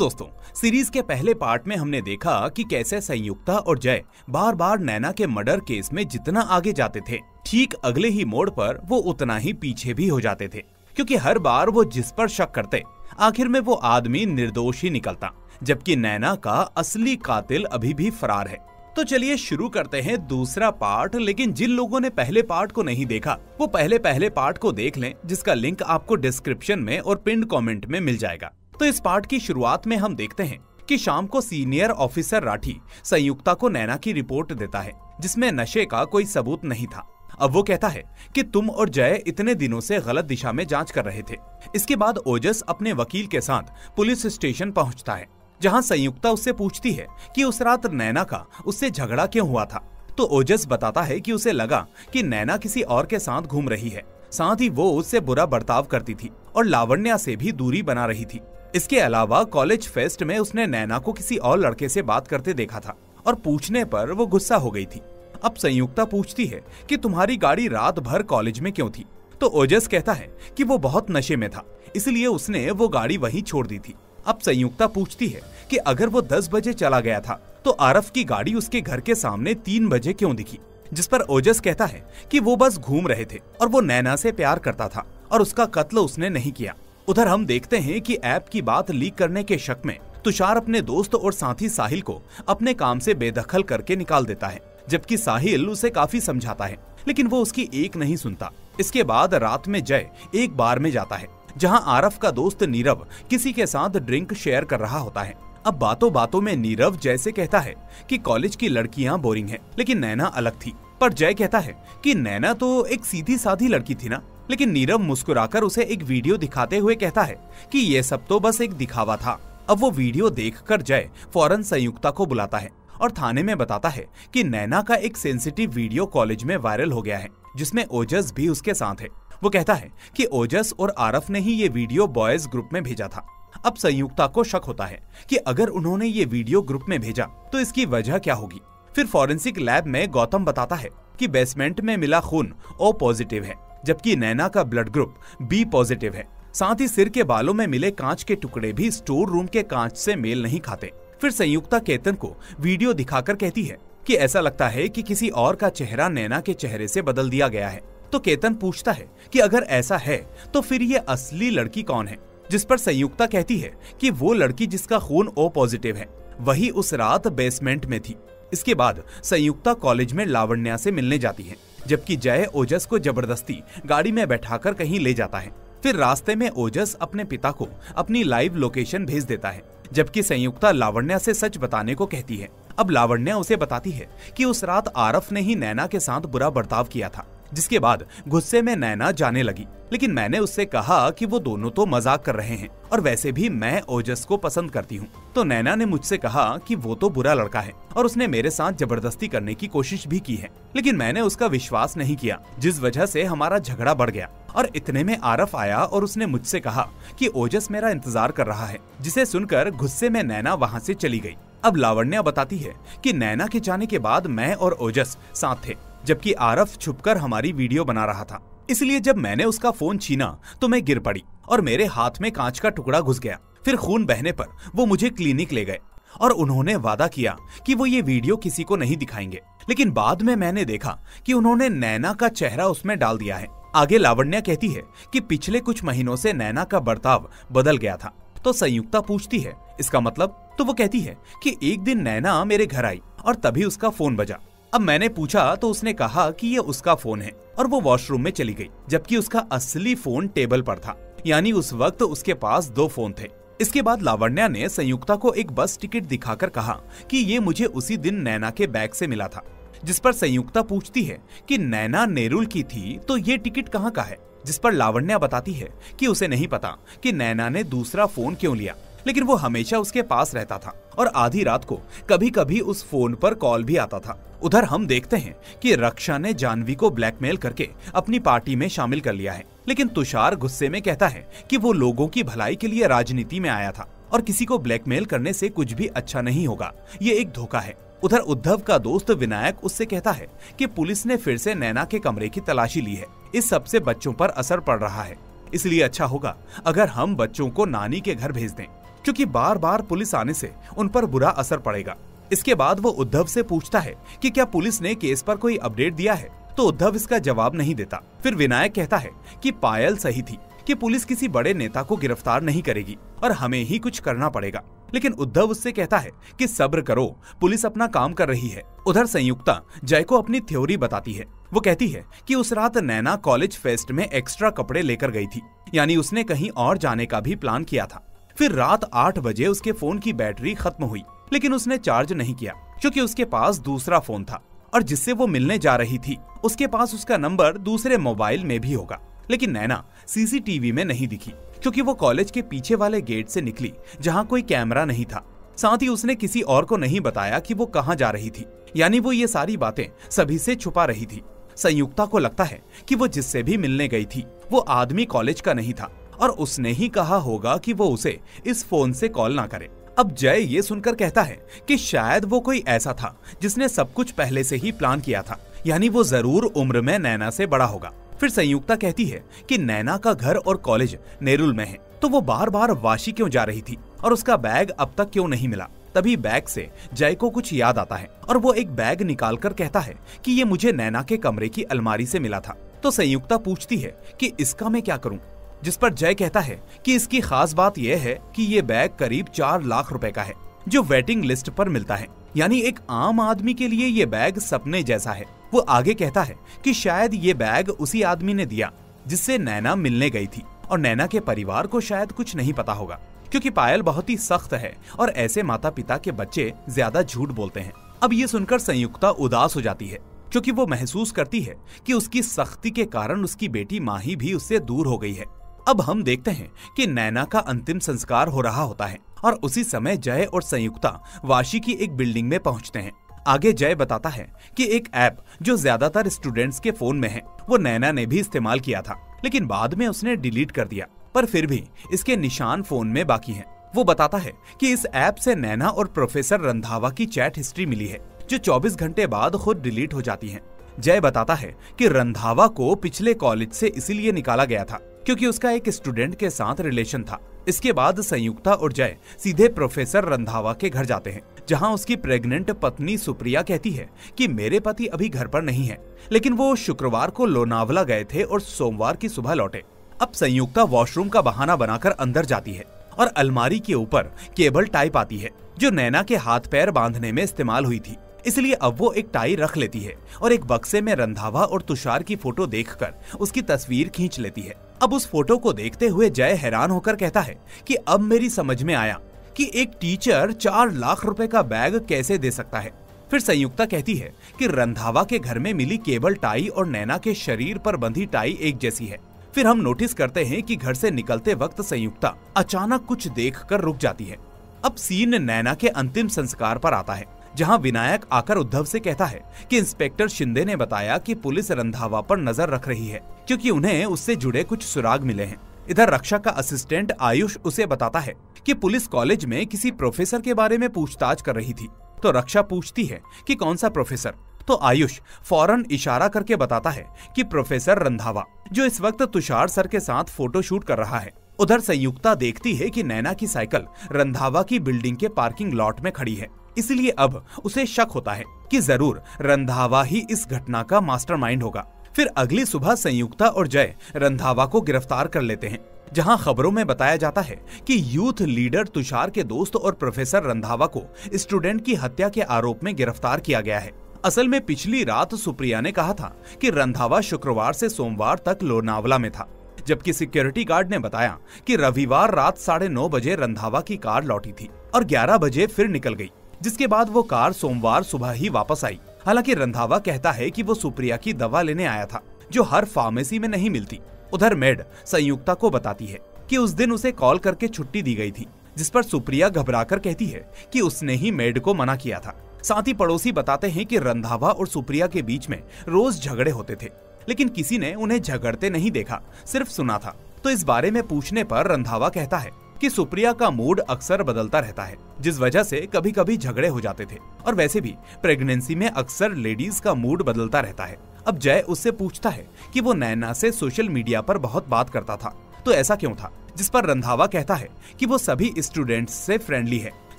दोस्तों, सीरीज के पहले पार्ट में हमने देखा कि कैसे संयुक्ता और जय बार बार नैना के मर्डर केस में जितना आगे जाते थे, ठीक अगले ही मोड़ पर वो उतना ही पीछे भी हो जाते थे, क्योंकि हर बार वो जिस पर शक करते आखिर में वो आदमी निर्दोष ही निकलता, जबकि नैना का असली कातिल अभी भी फरार है। तो चलिए शुरू करते हैं दूसरा पार्ट। लेकिन जिन लोगों ने पहले पार्ट को नहीं देखा वो पहले पार्ट को देख लें, जिसका लिंक आपको डिस्क्रिप्शन में और पिन कमेंट में मिल जाएगा। तो इस पार्ट की शुरुआत में हम देखते हैं कि शाम को सीनियर ऑफिसर राठी संयुक्ता को नैना की रिपोर्ट देता है, जिसमें नशे का कोई सबूत नहीं था। अब वो कहता है कि तुम और जय इतने दिनों से गलत दिशा में जांच कर रहे थे। इसके बाद ओजस अपने वकील के साथ पुलिस स्टेशन पहुंचता है, जहां संयुक्ता उससे पूछती है कि उस रात नैना का उससे झगड़ा क्यों हुआ था। तो ओजस बताता है कि उसे लगा कि नैना किसी और के साथ घूम रही है, साथ ही वो उससे बुरा बर्ताव करती थी और लावण्या से भी दूरी बना रही थी। इसके अलावा कॉलेज फेस्ट में उसने नैना को किसी और लड़के से बात करते देखा था और पूछने पर वो गुस्सा हो गई थी। अब संयुक्ता पूछती है कि तुम्हारी गाड़ी रात भर कॉलेज में क्यों थी। तो ओजस कहता है कि वो बहुत नशे में था, इसलिए उसने वो गाड़ी वहीं छोड़ दी थी। अब संयुक्ता पूछती है कि अगर वो 10 बजे चला गया था तो आरफ की गाड़ी उसके घर के सामने 3 बजे क्यों दिखी, जिस पर ओजस कहता है कि वो बस घूम रहे थे और वो नैना से प्यार करता था और उसका कत्ल उसने नहीं किया। उधर हम देखते हैं कि ऐप की बात लीक करने के शक में तुषार अपने दोस्त और साथी साहिल को अपने काम से बेदखल करके निकाल देता है, जबकि साहिल उसे काफी समझाता है, लेकिन वो उसकी एक नहीं सुनता। इसके बाद रात में जय एक बार में जाता है, जहां आरफ का दोस्त नीरव किसी के साथ ड्रिंक शेयर कर रहा होता है। अब बातों बातों में नीरव जय से कहता है कि कॉलेज की लड़कियां बोरिंग हैं, लेकिन नैना अलग थी। पर जय कहता है कि नैना तो एक सीधी साधी लड़की थी ना। लेकिन नीरव मुस्कुराकर उसे एक वीडियो दिखाते हुए कहता है कि ये सब तो बस एक दिखावा था। अब वो वीडियो देखकर जय फौरन संयुक्ता को बुलाता है और थाने में बताता है कि नैना का एक सेंसिटिव वीडियो कॉलेज में वायरल हो गया है, जिसमें ओजस भी उसके साथ है। वो कहता है कि ओजस और आरफ ने ही ये वीडियो बॉयज ग्रुप में भेजा था। अब संयुक्ता को शक होता है कि अगर उन्होंने ये वीडियो ग्रुप में भेजा तो इसकी वजह क्या होगी। फिर फॉरेंसिक लैब में गौतम बताता है कि बेसमेंट में मिला खून O पॉजिटिव है, जबकि नैना का ब्लड ग्रुप B पॉजिटिव है। साथ ही सिर के बालों में मिले कांच के टुकड़े भी स्टोर रूम के कांच से मेल नहीं खाते। फिर संयुक्ता केतन को वीडियो दिखाकर कहती है कि ऐसा लगता है कि किसी और का चेहरा नैना के चेहरे से बदल दिया गया है। तो केतन पूछता है कि अगर ऐसा है तो फिर ये असली लड़की कौन है, जिस पर संयुक्ता कहती है कि वो लड़की जिसका खून O पॉजिटिव है वही उस रात बेसमेंट में थी। इसके बाद संयुक्ता कॉलेज में लावण्या से मिलने जाती है, जबकि जय ओजस को जबरदस्ती गाड़ी में बैठाकर कहीं ले जाता है। फिर रास्ते में ओजस अपने पिता को अपनी लाइव लोकेशन भेज देता है, जबकि संयुक्ता लावण्या से सच बताने को कहती है। अब लावण्या उसे बताती है कि उस रात आरफ ने ही नैना के साथ बुरा बर्ताव किया था, जिसके बाद गुस्से में नैना जाने लगी। लेकिन मैंने उससे कहा कि वो दोनों तो मजाक कर रहे हैं और वैसे भी मैं ओजस को पसंद करती हूँ। तो नैना ने मुझसे कहा कि वो तो बुरा लड़का है और उसने मेरे साथ जबरदस्ती करने की कोशिश भी की है, लेकिन मैंने उसका विश्वास नहीं किया, जिस वजह से हमारा झगड़ा बढ़ गया। और इतने में आरफ आया और उसने मुझसे कहा कि ओजस मेरा इंतजार कर रहा है, जिसे सुनकर गुस्से में नैना वहाँ से चली गई। अब लावण्या बताती है कि नैना के जाने के बाद मैं और ओजस साथ थे, जबकि आरफ छुपकर हमारी वीडियो बना रहा था। इसलिए जब मैंने उसका फोन छीना तो मैं गिर पड़ी और मेरे हाथ में कांच का टुकड़ा घुस गया। फिर खून बहने पर वो मुझे क्लिनिक ले गए और उन्होंने वादा किया कि वो ये वीडियो किसी को नहीं दिखाएंगे, लेकिन बाद में मैंने देखा कि उन्होंने नैना का चेहरा उसमें डाल दिया है। आगे लावण्या कहती है कि पिछले कुछ महीनों से नैना का बर्ताव बदल गया था। तो संयुक्ता पूछती है इसका मतलब। तो वो कहती है कि एक दिन नैना मेरे घर आई और तभी उसका फोन बजा। अब मैंने पूछा तो उसने कहा कि ये उसका फोन है और वो वॉशरूम में चली गई, जबकि उसका असली फोन टेबल पर था। यानी उस वक्त उसके पास 2 फोन थे। इसके बाद लावण्या ने संयुक्ता को एक बस टिकट दिखाकर कहा कि ये मुझे उसी दिन नैना के बैग से मिला था, जिस पर संयुक्ता पूछती है कि नैना नेरुल की थी तो ये टिकट कहाँ का है, जिस पर लावण्या बताती है कि उसे नहीं पता कि नैना ने दूसरा फोन क्यों लिया, लेकिन वो हमेशा उसके पास रहता था और आधी रात को कभी कभी उस फोन पर कॉल भी आता था। उधर हम देखते हैं कि रक्षा ने जानवी को ब्लैकमेल करके अपनी पार्टी में शामिल कर लिया है, लेकिन तुषार गुस्से में कहता है कि वो लोगों की भलाई के लिए राजनीति में आया था और किसी को ब्लैकमेल करने से कुछ भी अच्छा नहीं होगा, ये एक धोखा है। उधर उद्धव का दोस्त विनायक उससे कहता है कि पुलिस ने फिर से नैना के कमरे की तलाशी ली है, इस सब से बच्चों पर असर पड़ रहा है, इसलिए अच्छा होगा अगर हम बच्चों को नानी के घर भेज दें। क्योंकि बार बार पुलिस आने से उन पर बुरा असर पड़ेगा। इसके बाद वो उद्धव से पूछता है कि क्या पुलिस ने केस पर कोई अपडेट दिया है, तो उद्धव इसका जवाब नहीं देता। फिर विनायक कहता है कि पायल सही थी कि पुलिस किसी बड़े नेता को गिरफ्तार नहीं करेगी और हमें ही कुछ करना पड़ेगा। लेकिन उद्धव उससे कहता है कि सब्र करो, पुलिस अपना काम कर रही है। उधर संयुक्ता जय को अपनी थ्योरी बताती है। वो कहती है कि उस रात नैना कॉलेज फेस्ट में एक्स्ट्रा कपड़े लेकर गई थी, यानी उसने कहीं और जाने का भी प्लान किया था। फिर रात 8 बजे उसके फोन की बैटरी खत्म हुई, लेकिन उसने चार्ज नहीं किया क्योंकि उसके पास दूसरा फोन था और जिससे वो मिलने जा रही थी उसके पास उसका नंबर दूसरे मोबाइल में भी होगा। लेकिन नैना सीसीटीवी में नहीं दिखी क्योंकि वो कॉलेज के पीछे वाले गेट से निकली जहाँ कोई कैमरा नहीं था। साथ ही उसने किसी और को नहीं बताया कि वो कहाँ जा रही थी, यानी वो ये सारी बातें सभी से छुपा रही थी। संयुक्ता को लगता है कि वो जिससे भी मिलने गई थी वो आदमी कॉलेज का नहीं था और उसने ही कहा होगा कि वो उसे इस फोन से कॉल ना करे। अब जय ये सुनकर कहता है कि शायद वो कोई ऐसा था जिसने सब कुछ पहले से ही प्लान किया था, यानी वो जरूर उम्र में नैना से बड़ा होगा। फिर संयुक्ता कहती है कि नैना का घर और कॉलेज नेरुल में है, तो वो बार बार वाशी क्यों जा रही थी और उसका बैग अब तक क्यों नहीं मिला। तभी बैग से जय को कुछ याद आता है और वो एक बैग निकालकर कहता है कि ये मुझे नैना के कमरे की अलमारी से मिला था। तो संयुक्ता पूछती है कि इसका मैं क्या करूं, जिस पर जय कहता है कि इसकी खास बात यह है कि ये बैग करीब 4 लाख रुपए का है, जो वेटिंग लिस्ट पर मिलता है, यानी एक आम आदमी के लिए ये बैग सपने जैसा है। वो आगे कहता है कि शायद ये बैग उसी आदमी ने दिया जिससे नैना मिलने गई थी और नैना के परिवार को शायद कुछ नहीं पता होगा क्योंकि पायल बहुत ही सख्त है और ऐसे माता पिता के बच्चे ज्यादा झूठ बोलते हैं। अब ये सुनकर संयुक्ता उदास हो जाती है क्योंकि वो महसूस करती है कि उसकी सख्ती के कारण उसकी बेटी माही भी उससे दूर हो गई है। अब हम देखते हैं कि नैना का अंतिम संस्कार हो रहा होता है और उसी समय जय और संयुक्ता वाशी की एक बिल्डिंग में पहुंचते हैं। आगे जय बताता है कि एक ऐप जो ज्यादातर स्टूडेंट्स के फोन में है वो नैना ने भी इस्तेमाल किया था, लेकिन बाद में उसने डिलीट कर दिया, पर फिर भी इसके निशान फोन में बाकी हैं। वो बताता है कि इस ऐप से नैना और प्रोफेसर रंधावा की चैट हिस्ट्री मिली है जो 24 घंटे बाद खुद डिलीट हो जाती है। जय बताता है कि रंधावा को पिछले कॉलेज से इसीलिए निकाला गया था क्योंकि उसका एक स्टूडेंट के साथ रिलेशन था। इसके बाद संयुक्ता और जय सीधे प्रोफेसर रंधावा के घर जाते हैं जहां उसकी प्रेग्नेंट पत्नी सुप्रिया कहती है कि मेरे पति अभी घर पर नहीं है, लेकिन वो शुक्रवार को लोनावला गए थे और सोमवार की सुबह लौटे। अब संयुक्ता वॉशरूम का बहाना बनाकर अंदर जाती है और अलमारी के ऊपर केबल टाई पाती है जो नैना के हाथ पैर बांधने में इस्तेमाल हुई थी, इसलिए अब वो एक टाई रख लेती है और एक बक्से में रंधावा और तुषार की फोटो देखकर उसकी तस्वीर खींच लेती है। अब उस फोटो को देखते हुए जय हैरान होकर कहता है कि अब मेरी समझ में आया कि एक टीचर 4 लाख रुपए का बैग कैसे दे सकता है। फिर संयुक्ता कहती है कि रंधावा के घर में मिली केबल टाई और नैना के शरीर पर बंधी टाई एक जैसी है। फिर हम नोटिस करते हैं कि घर से निकलते वक्त संयुक्ता अचानक कुछ देखकर रुक जाती है। अब सीन नैना के अंतिम संस्कार पर आता है जहां विनायक आकर उद्धव से कहता है कि इंस्पेक्टर शिंदे ने बताया कि पुलिस रंधावा पर नजर रख रही है क्योंकि उन्हें उससे जुड़े कुछ सुराग मिले हैं। इधर रक्षा का असिस्टेंट आयुष उसे बताता है कि पुलिस कॉलेज में किसी प्रोफेसर के बारे में पूछताछ कर रही थी। तो रक्षा पूछती है कि कौन सा प्रोफेसर, तो आयुष फौरन इशारा करके बताता है कि प्रोफेसर रंधावा जो इस वक्त तुषार सर के साथ फोटो शूट कर रहा है। उधर संयुक्ता देखती है कि नैना की साइकिल रंधावा की बिल्डिंग के पार्किंग लॉट में खड़ी है, इसलिए अब उसे शक होता है कि जरूर रंधावा ही इस घटना का मास्टरमाइंड होगा। फिर अगली सुबह संयुक्ता और जय रंधावा को गिरफ्तार कर लेते हैं, जहां खबरों में बताया जाता है कि यूथ लीडर तुषार के दोस्त और प्रोफेसर रंधावा को स्टूडेंट की हत्या के आरोप में गिरफ्तार किया गया है। असल में पिछली रात सुप्रिया ने कहा था कि रंधावा शुक्रवार से सोमवार तक लोनावला में था, जबकि सिक्योरिटी गार्ड ने बताया कि रविवार रात 9:30 बजे रंधावा की कार लौटी थी और 11 बजे फिर निकल गई, जिसके बाद वो कार सोमवार सुबह ही वापस आई। हालांकि रंधावा कहता है कि वो सुप्रिया की दवा लेने आया था जो हर फार्मेसी में नहीं मिलती। उधर मेड संयुक्ता को बताती है कि उस दिन उसे कॉल करके छुट्टी दी गई थी, जिस पर सुप्रिया घबराकर कहती है कि उसने ही मेड को मना किया था। साथ ही पड़ोसी बताते हैं कि रंधावा और सुप्रिया के बीच में रोज झगड़े होते थे, लेकिन किसी ने उन्हें झगड़ते नहीं देखा, सिर्फ सुना था। तो इस बारे में पूछने पर रंधावा कहता है कि सुप्रिया का मूड अक्सर बदलता रहता है, जिस वजह से कभी कभी झगड़े हो जाते थे, और वैसे भी प्रेगनेंसी में अक्सर लेडीज का मूड बदलता रहता है। अब जय उससे पूछता है कि वो नैना से सोशल मीडिया पर बहुत बात करता था, तो ऐसा क्यों था, जिस पर रंधावा कहता है कि वो सभी स्टूडेंट्स से फ्रेंडली है,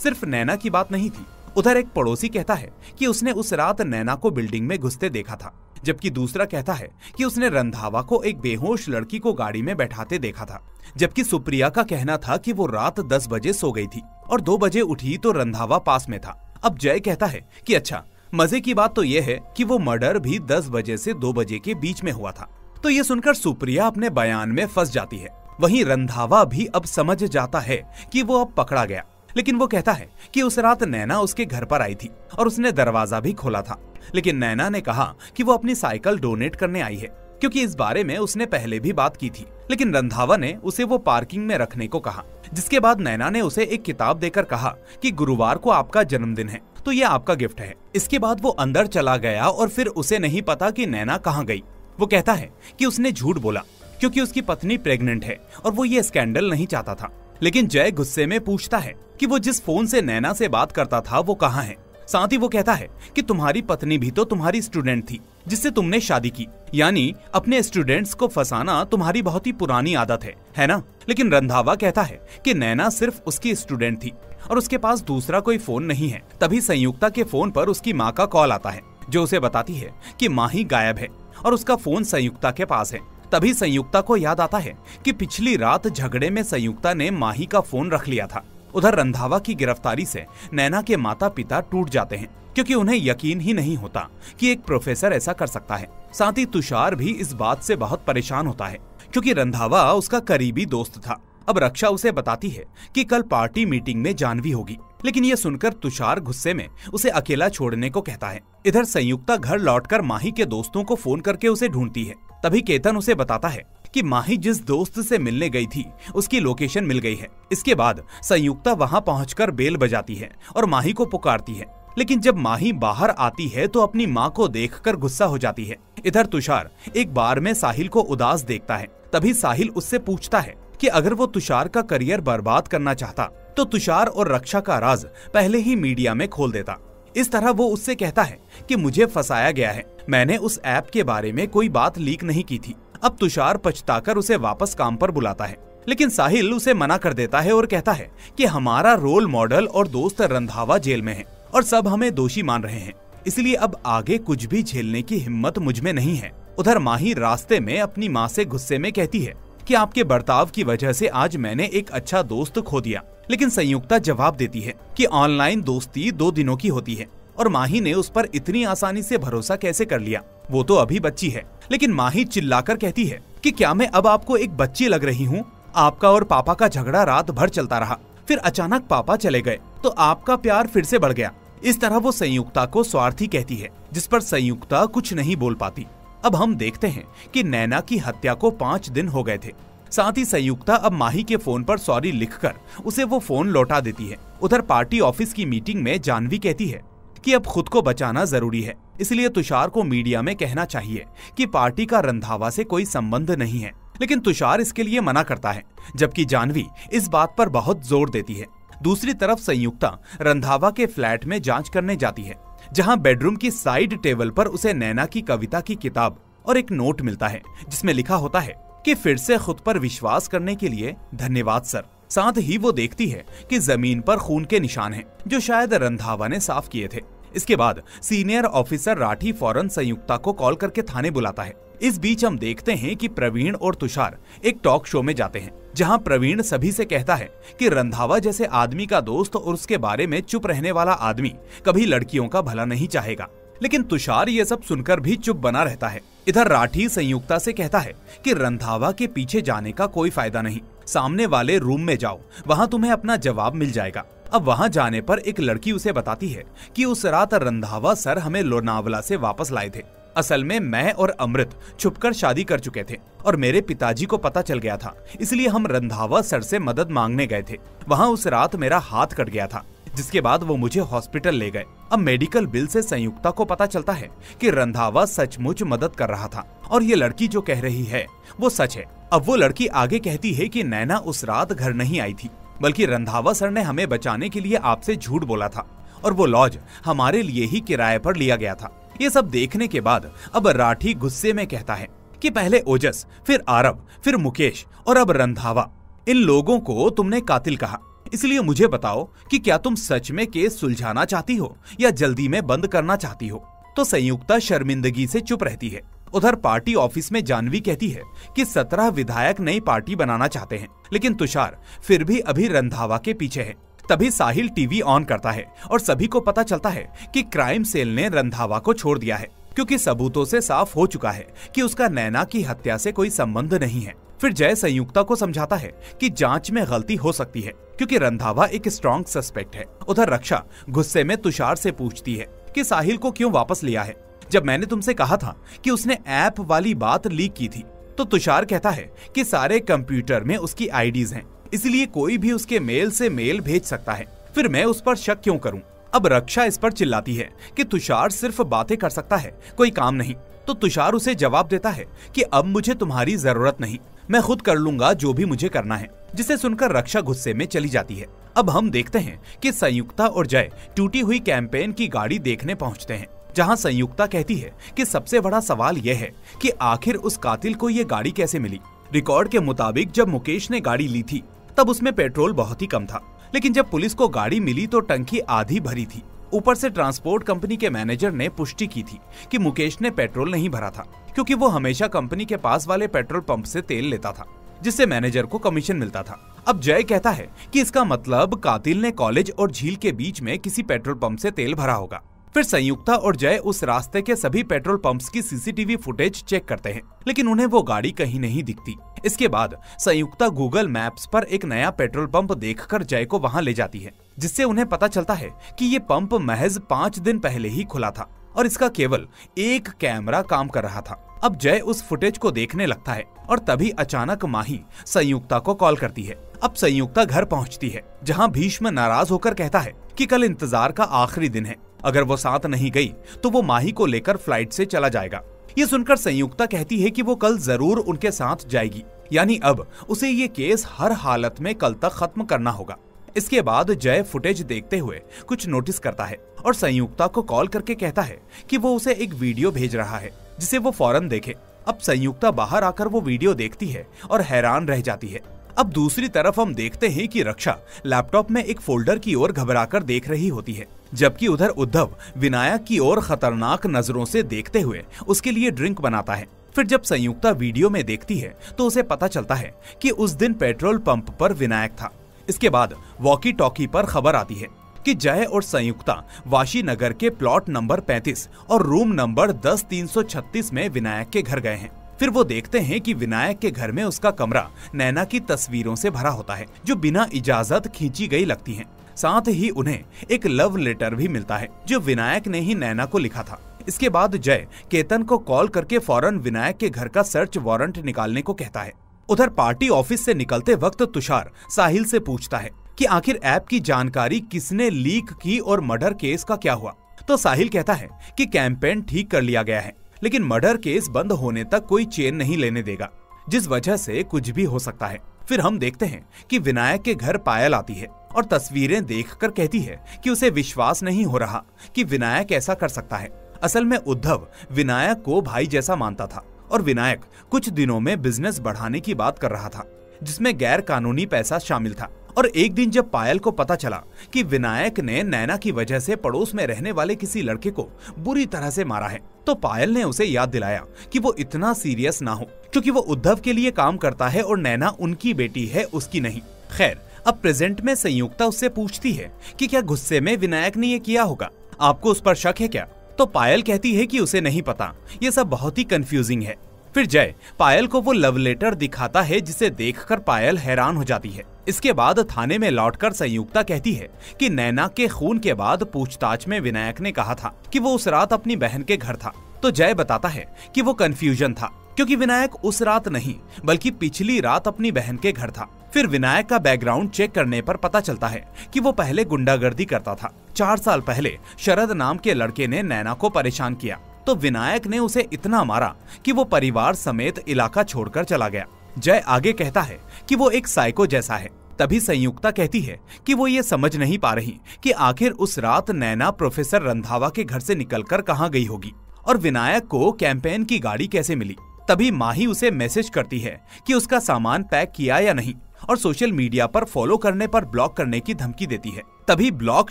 सिर्फ नैना की बात नहीं थी। उधर एक पड़ोसी कहता है कि उसने उस रात नैना को बिल्डिंग में घुसते देखा था, जबकि दूसरा कहता है कि उसने रंधावा को एक बेहोश लड़की को गाड़ी में बैठाते देखा था। जबकि सुप्रिया का कहना था कि वो रात 10 बजे सो गई थी और 2 बजे उठी तो रंधावा पास में था। अब जय कहता है कि अच्छा, मजे की बात तो ये है कि वो मर्डर भी 10 बजे से 2 बजे के बीच में हुआ था। तो ये सुनकर सुप्रिया अपने बयान में फंस जाती है। वहीं रंधावा भी अब समझ जाता है कि वो अब पकड़ा गया, लेकिन वो कहता है कि उस रात नैना उसके घर पर आई थी और उसने दरवाजा भी खोला था, लेकिन नैना ने कहा कि वो अपनी साइकिल डोनेट करने आई है, क्योंकि इस बारे में उसने पहले भी बात की थी। लेकिन रंधावा ने उसे वो पार्किंग में रखने को कहा, जिसके बाद नैना ने उसे एक किताब देकर कहा कि गुरुवार को आपका जन्मदिन है, तो ये आपका गिफ्ट है। इसके बाद वो अंदर चला गया और फिर उसे नहीं पता कि नैना कहाँ गई। वो कहता है कि उसने झूठ बोला क्योंकि उसकी पत्नी प्रेग्नेंट है और वो ये स्कैंडल नहीं चाहता था। लेकिन जय गुस्से में पूछता है कि वो जिस फोन से नैना से बात करता था वो कहाँ है। साथ ही वो कहता है कि तुम्हारी पत्नी भी तो तुम्हारी स्टूडेंट थी जिससे तुमने शादी की, यानी अपने स्टूडेंट्स को फंसाना तुम्हारी बहुत ही पुरानी आदत है ना। लेकिन रंधावा कहता है कि नैना सिर्फ उसकी स्टूडेंट थी और उसके पास दूसरा कोई फोन नहीं है। तभी संयुक्ता के फोन पर उसकी माँ का कॉल आता है, जो उसे बताती है कि माही गायब है और उसका फोन संयुक्ता के पास है। तभी संयुक्ता को याद आता है कि पिछली रात झगड़े में संयुक्ता ने माही का फोन रख लिया था। उधर रंधावा की गिरफ्तारी से नैना के माता पिता टूट जाते हैं, क्योंकि उन्हें यकीन ही नहीं होता कि एक प्रोफेसर ऐसा कर सकता है। साथ ही तुषार भी इस बात से बहुत परेशान होता है, क्योंकि रंधावा उसका करीबी दोस्त था। अब रक्षा उसे बताती है कि कल पार्टी मीटिंग में जानवी होगी, लेकिन ये सुनकर तुषार गुस्से में उसे अकेला छोड़ने को कहता है। इधर संयुक्ता घर लौटकर माही के दोस्तों को फोन करके उसे ढूंढती है। तभी केतन उसे बताता है कि माही जिस दोस्त से मिलने गई थी उसकी लोकेशन मिल गई है। इसके बाद संयुक्ता वहां पहुंचकर बेल बजाती है और माही को पुकारती है, लेकिन जब माही बाहर आती है तो अपनी माँ को देखकर गुस्सा हो जाती है। इधर तुषार एक बार में साहिल को उदास देखता है। तभी साहिल उससे पूछता है कि अगर वो तुषार का करियर बर्बाद करना चाहता तो तुषार और रक्षा का राज पहले ही मीडिया में खोल देता। इस तरह वो उससे कहता है कि मुझे फंसाया गया है, मैंने उस ऐप के बारे में कोई बात लीक नहीं की थी। अब तुषार पछताकर उसे वापस काम पर बुलाता है, लेकिन साहिल उसे मना कर देता है और कहता है कि हमारा रोल मॉडल और दोस्त रंधावा जेल में है और सब हमें दोषी मान रहे हैं, इसलिए अब आगे कुछ भी झेलने की हिम्मत मुझ में नहीं है। उधर माही रास्ते में अपनी माँ से गुस्से में कहती है कि आपके बर्ताव की वजह से आज मैंने एक अच्छा दोस्त खो दिया। लेकिन संयुक्ता जवाब देती है कि ऑनलाइन दोस्ती 2 दिनों की होती है और माही ने उस पर इतनी आसानी से भरोसा कैसे कर लिया, वो तो अभी बच्ची है। लेकिन माही चिल्लाकर कहती है कि क्या मैं अब आपको एक बच्ची लग रही हूँ? आपका और पापा का झगड़ा रात भर चलता रहा, फिर अचानक पापा चले गए तो आपका प्यार फिर से बढ़ गया। इस तरह वो संयुक्ता को स्वार्थी कहती है, जिस पर संयुक्ता कुछ नहीं बोल पाती। अब हम देखते हैं कि नैना की हत्या को 5 दिन हो गए थे। साथ ही संयुक्ता अब माही के फोन पर सॉरी लिखकर उसे वो फोन लौटा देती है। उधर पार्टी ऑफिस की मीटिंग में जानवी कहती है कि अब खुद को बचाना जरूरी है, इसलिए तुषार को मीडिया में कहना चाहिए कि पार्टी का रंधावा से कोई संबंध नहीं है। लेकिन तुषार इसके लिए मना करता है, जबकि जानवी इस बात पर बहुत जोर देती है। दूसरी तरफ संयुक्ता रंधावा के फ्लैट में जांच करने जाती है, जहां बेडरूम की साइड टेबल पर उसे नैना की कविता की किताब और एक नोट मिलता है, जिसमें लिखा होता है कि फिर से खुद पर विश्वास करने के लिए धन्यवाद सर। साथ ही वो देखती है कि जमीन पर खून के निशान हैं, जो शायद रंधावा ने साफ किए थे। इसके बाद सीनियर ऑफिसर राठी फौरन संयुक्ता को कॉल करके थाने बुलाता है। इस बीच हम देखते हैं कि प्रवीण और तुषार एक टॉक शो में जाते हैं, जहां प्रवीण सभी से कहता है कि रंधावा जैसे आदमी का दोस्त और उसके बारे में चुप रहने वाला आदमी कभी लड़कियों का भला नहीं चाहेगा। लेकिन तुषार ये सब सुनकर भी चुप बना रहता है। इधर राठी संयुक्ता से कहता है कि रंधावा के पीछे जाने का कोई फायदा नहीं, सामने वाले रूम में जाओ, वहां तुम्हें अपना जवाब मिल जाएगा। अब वहां जाने पर एक लड़की उसे बताती है कि उस रात रंधावा सर हमें लोनावला से वापस लाए थे। असल में मैं और अमृत छुपकर शादी कर चुके थे और मेरे पिताजी को पता चल गया था, इसलिए हम रंधावा सर से मदद मांगने गए थे। वहां उस रात मेरा हाथ कट गया था, जिसके बाद वो मुझे हॉस्पिटल ले गए। अब मेडिकल बिल से संयुक्ता को पता चलता है कि रंधावा सचमुच मदद कर रहा था और ये लड़की जो कह रही है वो सच है। अब वो लड़की आगे कहती है कि नैना उस रात घर नहीं आई थी, बल्कि रंधावा सर ने हमें बचाने के लिए आपसे झूठ बोला था और वो लॉज हमारे लिए ही किराए पर लिया गया था। ये सब देखने के बाद अब राठी गुस्से में कहता है कि पहले ओजस, फिर आरव, फिर मुकेश और अब रंधावा, इन लोगों को तुमने कातिल कहा, इसलिए मुझे बताओ कि क्या तुम सच में केस सुलझाना चाहती हो या जल्दी में बंद करना चाहती हो। तो संयुक्ता शर्मिंदगी से चुप रहती है। उधर पार्टी ऑफिस में जानवी कहती है कि 17 विधायक नई पार्टी बनाना चाहते हैं, लेकिन तुषार फिर भी अभी रंधावा के पीछे है। तभी साहिल टीवी ऑन करता है और सभी को पता चलता है कि क्राइम सेल ने रंधावा को छोड़ दिया है, क्योंकि सबूतों से साफ हो चुका है कि उसका नैना की हत्या से कोई संबंध नहीं है। फिर जय संयुक्ता को समझाता है कि जांच में गलती हो सकती है, क्योंकि रंधावा एक स्ट्रॉन्ग सस्पेक्ट है। उधर रक्षा गुस्से में तुषार से पूछती है कि साहिल को क्यों वापस लिया है, जब मैंने तुमसे कहा था कि उसने ऐप वाली बात लीक की थी। तो तुषार कहता है कि सारे कंप्यूटर में उसकी आईडीज हैं, इसलिए कोई भी उसके मेल से मेल भेज सकता है, फिर मैं उस पर शक क्यों करूं। अब रक्षा इस पर चिल्लाती है कि तुषार सिर्फ बातें कर सकता है, कोई काम नहीं। तो तुषार उसे जवाब देता है कि अब मुझे तुम्हारी जरूरत नहीं, मैं खुद कर लूंगा जो भी मुझे करना है, जिसे सुनकर रक्षा गुस्से में चली जाती है। अब हम देखते हैं कि संयुक्ता और जय टूटी हुई कैंपेन की गाड़ी देखने पहुंचते हैं, जहां संयुक्ता कहती है कि सबसे बड़ा सवाल यह है कि आखिर उस कातिल को ये गाड़ी कैसे मिली। रिकॉर्ड के मुताबिक जब मुकेश ने गाड़ी ली थी तब उसमें पेट्रोल बहुत ही कम था, लेकिन जब पुलिस को गाड़ी मिली तो टंकी आधी भरी थी। ऊपर से ट्रांसपोर्ट कंपनी के मैनेजर ने पुष्टि की थी कि मुकेश ने पेट्रोल नहीं भरा था, क्योंकि वो हमेशा कंपनी के पास वाले पेट्रोल पंप से तेल लेता था, जिससे मैनेजर को कमीशन मिलता था। अब जय कहता है कि इसका मतलब कातिल ने कॉलेज और झील के बीच में किसी पेट्रोल पंप से तेल भरा होगा। फिर संयुक्ता और जय उस रास्ते के सभी पेट्रोल पंप्स की सीसीटीवी फुटेज चेक करते हैं, लेकिन उन्हें वो गाड़ी कहीं नहीं दिखती। इसके बाद संयुक्ता गूगल मैप्स पर एक नया पेट्रोल पंप देखकर जय को वहां ले जाती है, जिससे उन्हें पता चलता है कि ये पंप महज 5 दिन पहले ही खुला था और इसका केवल एक कैमरा काम कर रहा था। अब जय उस फुटेज को देखने लगता है और तभी अचानक माही संयुक्ता को कॉल करती है। अब संयुक्ता घर पहुंचती है, जहां भीष्म नाराज होकर कहता है कि कल इंतजार का आखिरी दिन है, अगर वो साथ नहीं गई तो वो माही को लेकर फ्लाइट से चला जाएगा। ये सुनकर संयुक्ता कहती है कि वो कल जरूर उनके साथ जाएगी, यानी अब उसे ये केस हर हालत में कल तक खत्म करना होगा। इसके बाद जय फुटेज देखते हुए कुछ नोटिस करता है और संयुक्ता को कॉल करके कहता है कि वो उसे एक वीडियो भेज रहा है, जिसे वो फौरन देखे। अब संयुक्ता बाहर आकर वो वीडियो देखती है और हैरान रह जाती है। अब दूसरी तरफ हम देखते हैं कि रक्षा लैपटॉप में एक फोल्डर की ओर घबराकर देख रही होती है, जबकि उधर उद्धव विनायक की ओर खतरनाक नजरों से देखते हुए उसके लिए ड्रिंक बनाता है। फिर जब संयुक्ता वीडियो में देखती है तो उसे पता चलता है कि उस दिन पेट्रोल पंप पर विनायक था। इसके बाद वॉकी टॉकी पर खबर आती है कि जय और संयुक्ता वाशी नगर के प्लॉट नंबर 35 और रूम नंबर 10336 में विनायक के घर गए हैं। फिर वो देखते हैं कि विनायक के घर में उसका कमरा नैना की तस्वीरों से भरा होता है, जो बिना इजाजत खींची गई लगती हैं। साथ ही उन्हें एक लव लेटर भी मिलता है, जो विनायक ने ही नैना को लिखा था। इसके बाद जय केतन को कॉल करके फौरन विनायक के घर का सर्च वारंट निकालने को कहता है। उधर पार्टी ऑफिस से निकलते वक्त तुषार साहिल से पूछता है कि आखिर ऐप की जानकारी किसने लीक की और मर्डर केस का क्या हुआ। तो साहिल कहता है कि कैंपेन ठीक कर लिया गया है, लेकिन मर्डर केस बंद होने तक कोई चेन नहीं लेने देगा, जिस वजह से कुछ भी हो सकता है। फिर हम देखते हैं कि विनायक के घर पायल आती है और तस्वीरें देखकर कहती है कि उसे विश्वास नहीं हो रहा कि विनायक ऐसा कर सकता है। असल में उद्धव विनायक को भाई जैसा मानता था और विनायक कुछ दिनों में बिजनेस बढ़ाने की बात कर रहा था, जिसमें गैर कानूनी पैसा शामिल था। और एक दिन जब पायल को पता चला कि विनायक ने नैना की वजह से पड़ोस में रहने वाले किसी लड़के को बुरी तरह से मारा है, तो पायल ने उसे याद दिलाया कि वो इतना सीरियस ना हो, क्योंकि वो उद्धव के लिए काम करता है और नैना उनकी बेटी है, उसकी नहीं। खैर, अब प्रेजेंट में संयुक्ता उससे पूछती है कि क्या गुस्से में विनायक ने ये किया होगा, आपको उस पर शक है क्या? तो पायल कहती है कि उसे नहीं पता, ये सब बहुत ही कंफ्यूजिंग है। फिर जय पायल को वो लव लेटर दिखाता है, जिसे देखकर पायल हैरान हो जाती है। इसके बाद थाने में लौटकर संयुक्ता कहती है कि नैना के खून के बाद पूछताछ में विनायक ने कहा था कि वो उस रात अपनी बहन के घर था। तो जय बताता है कि वो कंफ्यूजन था, क्योंकि विनायक उस रात नहीं बल्कि पिछली रात अपनी बहन के घर था। फिर विनायक का बैकग्राउंड चेक करने पर पता चलता है कि वो पहले गुंडागर्दी करता था। 4 साल पहले शरद नाम के लड़के ने नैना को परेशान किया, तो विनायक ने उसे इतना मारा कि वो परिवार समेत इलाका छोड़कर चला गया। जय आगे कहता है कि वो एक साइको जैसा है। तभी संयुक्ता कहती है कि वो ये समझ नहीं पा रही कि आखिर उस रात नैना प्रोफेसर रंधावा के घर से निकलकर कहाँ गई होगी और विनायक को कैंपेन की गाड़ी कैसे मिली। तभी माही उसे मैसेज करती है कि उसका सामान पैक किया या नहीं, और सोशल मीडिया पर फॉलो करने पर ब्लॉक करने की धमकी देती है। तभी ब्लॉक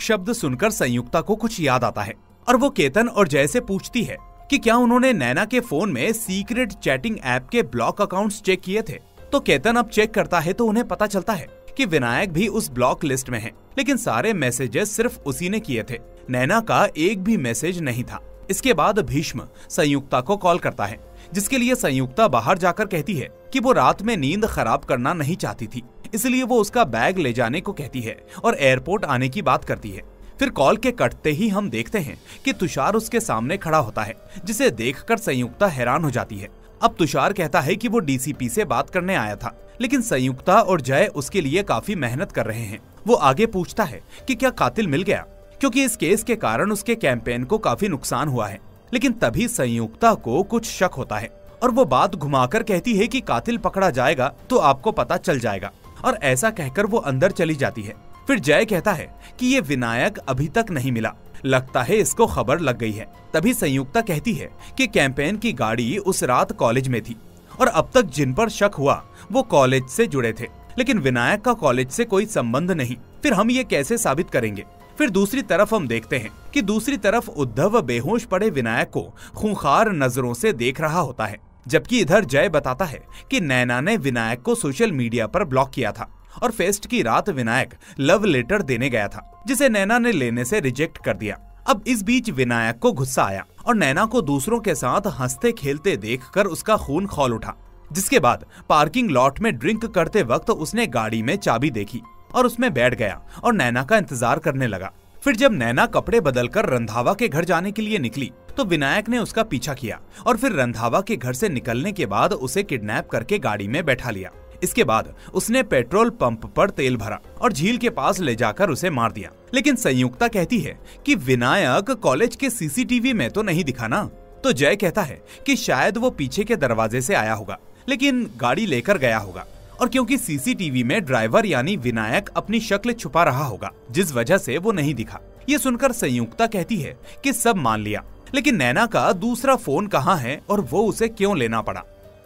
शब्द सुनकर संयुक्ता को कुछ याद आता है और वो केतन और जय से पूछती है कि क्या उन्होंने नैना के फोन में सीक्रेट चैटिंग ऐप के ब्लॉक अकाउंट्स चेक किए थे। तो केतन अब चेक करता है तो उन्हें पता चलता है कि विनायक भी उस ब्लॉक लिस्ट में है, लेकिन सारे मैसेजेस सिर्फ उसी ने किए थे, नैना का एक भी मैसेज नहीं था। इसके बाद भीष्म संयुक्ता को कॉल करता है, जिसके लिए संयुक्ता बाहर जाकर कहती है कि वो रात में नींद खराब करना नहीं चाहती थी, इसलिए वो उसका बैग ले जाने को कहती है और एयरपोर्ट आने की बात करती है। फिर कॉल के कटते ही हम देखते हैं कि तुषार उसके सामने खड़ा होता है, जिसे देखकर संयुक्ता हैरान हो जाती है। अब तुषार कहता है कि वो डीसीपी से बात करने आया था, लेकिन संयुक्ता और जय उसके लिए काफी मेहनत कर रहे हैं। वो आगे पूछता है कि क्या कातिल मिल गया, क्योंकि इस केस के कारण उसके कैंपेन को काफी नुकसान हुआ है। लेकिन तभी संयुक्ता को कुछ शक होता है और वो बात घुमाकर कहती है कि कातिल पकड़ा जाएगा तो आपको पता चल जाएगा, और ऐसा कहकर वो अंदर चली जाती है। फिर जय कहता है कि ये विनायक अभी तक नहीं मिला, लगता है इसको खबर लग गई है। तभी संयुक्ता कहती है कि कैंपेन की गाड़ी उस रात कॉलेज में थी और अब तक जिन पर शक हुआ वो कॉलेज से जुड़े थे, लेकिन विनायक का कॉलेज से कोई संबंध नहीं। फिर हम ये कैसे साबित करेंगे। फिर दूसरी तरफ हम देखते हैं कि दूसरी तरफ उद्धव बेहोश पड़े विनायक को खूंखार नजरों से देख रहा होता है, जबकि इधर जय बताता है कि नैना ने विनायक को सोशल मीडिया पर ब्लॉक किया था और फेस्ट की रात विनायक लव लेटर देने गया था, जिसे नैना ने लेने से रिजेक्ट कर दिया। अब इस बीच विनायक को गुस्सा आया और नैना को दूसरों के साथ हंसते खेलते देखकर उसका खून खौल उठा, जिसके बाद पार्किंग लॉट में ड्रिंक करते वक्त उसने गाड़ी में चाबी देखी और उसमें बैठ गया और नैना का इंतजार करने लगा। फिर जब नैना कपड़े बदलकर रंधावा के घर जाने के लिए निकली तो विनायक ने उसका पीछा किया और फिर रंधावा के घर से निकलने के बाद उसे किडनैप करके गाड़ी में बैठा लिया। इसके बाद उसने पेट्रोल पंप पर तेल भरा और झील के पास ले जाकर उसे मार दिया। लेकिन संयुक्ता कहती है कि विनायक कॉलेज के सीसीटीवी में तो नहीं दिखा ना। तो जय कहता है कि शायद वो पीछे के दरवाजे से आया होगा, लेकिन गाड़ी लेकर गया होगा, और क्योंकि सीसीटीवी में ड्राइवर यानी विनायक अपनी शक्ल छुपा रहा होगा, जिस वजह से वो नहीं दिखा। ये सुनकर संयुक्ता कहती है कि सब मान लिया, लेकिन नैना का दूसरा फोन कहाँ है और वो उसे क्यों लेना पड़ा।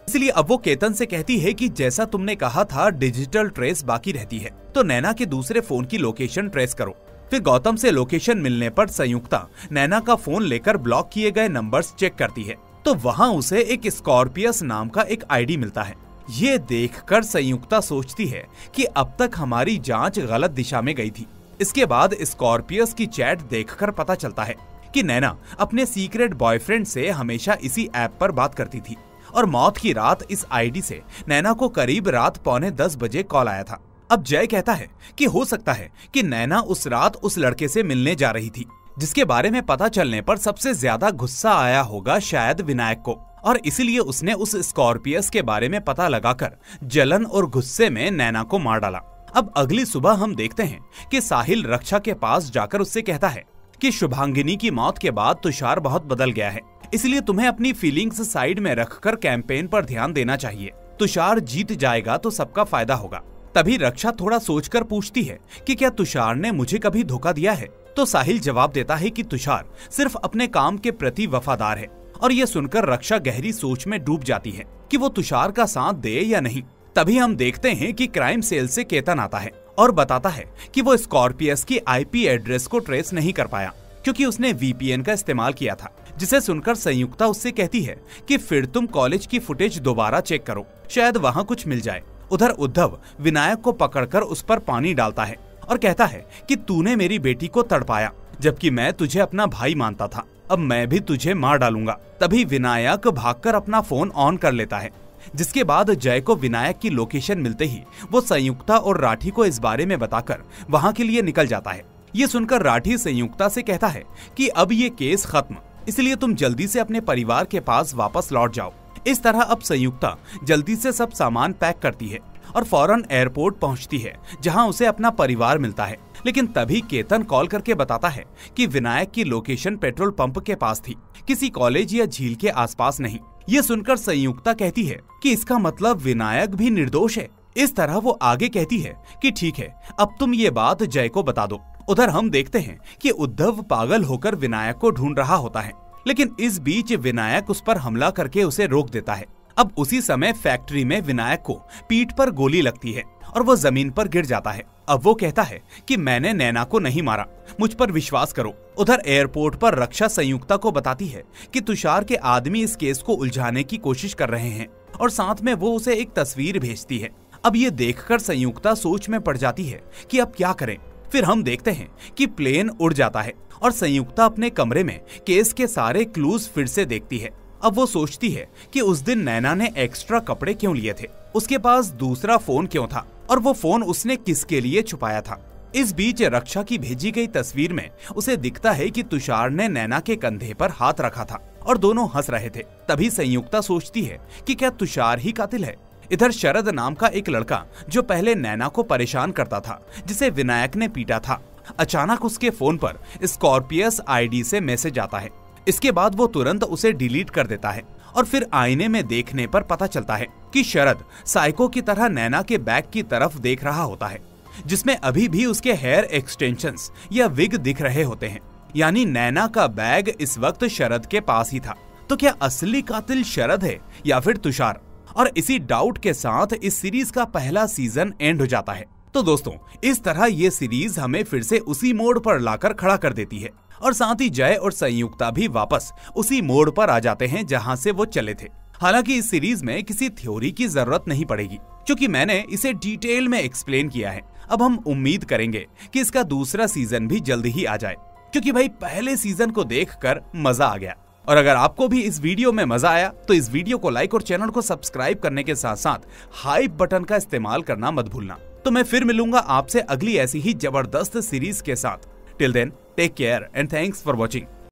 इसलिए अब वो केतन से कहती है कि जैसा तुमने कहा था डिजिटल ट्रेस बाकी रहती है, तो नैना के दूसरे फोन की लोकेशन ट्रेस करो। फिर गौतम से लोकेशन मिलने पर संयुक्ता नैना का फोन लेकर ब्लॉक किए गए नंबर्स चेक करती है, तो वहाँ उसे एक स्कॉर्पियस नाम का एक आईडी मिलता है। ये देखकर संयुक्ता सोचती है कि अब तक हमारी जांच गलत दिशा में गई थी। इसके बाद स्कॉर्पियस की चैट देखकर पता चलता है कि नैना अपने सीक्रेट बॉयफ्रेंड से हमेशा इसी ऐप पर बात करती थी और मौत की रात इस आईडी से नैना को करीब रात 9:45 बजे कॉल आया था। अब जय कहता है कि हो सकता है कि नैना उस रात उस लड़के से मिलने जा रही थी, जिसके बारे में पता चलने पर सबसे ज्यादा गुस्सा आया होगा शायद विनायक को, और इसीलिए उसने उस स्कॉर्पियस के बारे में पता लगाकर जलन और गुस्से में नैना को मार डाला। अब अगली सुबह हम देखते हैं कि साहिल रक्षा के पास जाकर उससे कहता है कि शुभांगिनी की मौत के बाद तुषार बहुत बदल गया है, इसलिए तुम्हें अपनी फीलिंग्स साइड में रखकर कैंपेन पर ध्यान देना चाहिए। तुषार जीत जाएगा तो सबका फायदा होगा। तभी रक्षा थोड़ा सोचकर पूछती है कि क्या तुषार ने मुझे कभी धोखा दिया है। तो साहिल जवाब देता है कि तुषार सिर्फ अपने काम के प्रति वफादार है, और ये सुनकर रक्षा गहरी सोच में डूब जाती है कि वो तुषार का साथ दे या नहीं। तभी हम देखते हैं कि क्राइम सेल से केतन आता है और बताता है कि वो स्कॉर्पियस की आईपी एड्रेस को ट्रेस नहीं कर पाया क्योंकि उसने वीपीएन का इस्तेमाल किया था, जिसे सुनकर संयुक्ता उससे कहती है कि फिर तुम कॉलेज की फुटेज दोबारा चेक करो, शायद वहाँ कुछ मिल जाए। उधर उद्धव विनायक को पकड़कर उस पर पानी डालता है और कहता है कि तूने मेरी बेटी को तड़पाया, जबकि मैं तुझे अपना भाई मानता था, अब मैं भी तुझे मार डालूंगा। तभी विनायक भागकर अपना फोन ऑन कर लेता है, जिसके बाद जय को विनायक की लोकेशन मिलते ही वो संयुक्ता और राठी को इस बारे में बताकर वहाँ के लिए निकल जाता है। ये सुनकर राठी संयुक्ता से कहता है कि अब ये केस खत्म, इसलिए तुम जल्दी से अपने परिवार के पास वापस लौट जाओ। इस तरह अब संयुक्ता जल्दी से सब सामान पैक करती है और फौरन एयरपोर्ट पहुंचती है, जहां उसे अपना परिवार मिलता है। लेकिन तभी केतन कॉल करके बताता है कि विनायक की लोकेशन पेट्रोल पंप के पास थी, किसी कॉलेज या झील के आसपास नहीं। ये सुनकर संयुक्ता कहती है कि इसका मतलब विनायक भी निर्दोष है। इस तरह वो आगे कहती है कि ठीक है, अब तुम ये बात जय को बता दो। उधर हम देखते हैं कि उद्धव पागल होकर विनायक को ढूंढ रहा होता है, लेकिन इस बीच विनायक उस पर हमला करके उसे रोक देता है। अब उसी समय फैक्ट्री में विनायक को पीठ पर गोली लगती है और वो जमीन पर गिर जाता है। अब वो कहता है कि मैंने नैना को नहीं मारा, मुझ पर विश्वास करो। उधर एयरपोर्ट पर रक्षा संयुक्ता को बताती है कि तुषार के आदमी इस केस को उलझाने की कोशिश कर रहे हैं और साथ में वो उसे एक तस्वीर भेजती है। अब ये देखकर संयुक्ता सोच में पड़ जाती है कि अब क्या करें। फिर हम देखते हैं कि प्लेन उड़ जाता है और संयुक्ता अपने कमरे में केस के सारे क्लूज फिर से देखती है। अब वो सोचती है कि उस दिन नैना ने एक्स्ट्रा कपड़े क्यों लिए थे, उसके पास दूसरा फोन क्यों था और वो फोन उसने किसके लिए छुपाया था। इस बीच रक्षा की भेजी गई तस्वीर में उसे दिखता है कि तुषार ने नैना के कंधे पर हाथ रखा था और दोनों हंस रहे थे। तभी संयुक्ता सोचती है कि क्या तुषार ही कातिल है। इधर शरद नाम का एक लड़का जो पहले नैना को परेशान करता था, जिसे विनायक ने पीटा था, अचानक उसके फोन पर स्कॉर्पियस आईडी से मैसेज आता है। इसके बाद वो तुरंत उसे डिलीट कर देता है और फिर आईने में देखने पर पता चलता है कि शरद साइको की तरह नैना के बैग की तरफ देख रहा होता है, जिसमें अभी भी उसके हेयर एक्सटेंशंस या विग दिख रहे होते हैं। यानी नैना का बैग इस वक्त शरद के पास ही था। तो क्या असली कातिल शरद है या फिर तुषार? और इसी डाउट के साथ इस सीरीज का पहला सीजन एंड हो जाता है। तो दोस्तों, इस तरह ये सीरीज हमें फिर से उसी मोड़ पर लाकर खड़ा कर देती है और साथ ही जय और संयुक्ता भी वापस उसी मोड़ पर आ जाते हैं जहां से वो चले थे। हालांकि इस सीरीज में किसी थ्योरी की जरूरत नहीं पड़ेगी, क्योंकि मैंने इसे डिटेल में एक्सप्लेन किया है। अब हम उम्मीद करेंगे कि इसका दूसरा सीजन भी जल्दी ही आ जाए, क्योंकि भाई पहले सीजन को देखकर मजा आ गया। और अगर आपको भी इस वीडियो में मजा आया तो इस वीडियो को लाइक और चैनल को सब्सक्राइब करने के साथ साथ हाइप बटन का इस्तेमाल करना मत भूलना। तो मैं फिर मिलूंगा आपसे अगली ऐसी ही जबरदस्त सीरीज के साथ। Till then, take care and thanks for watching.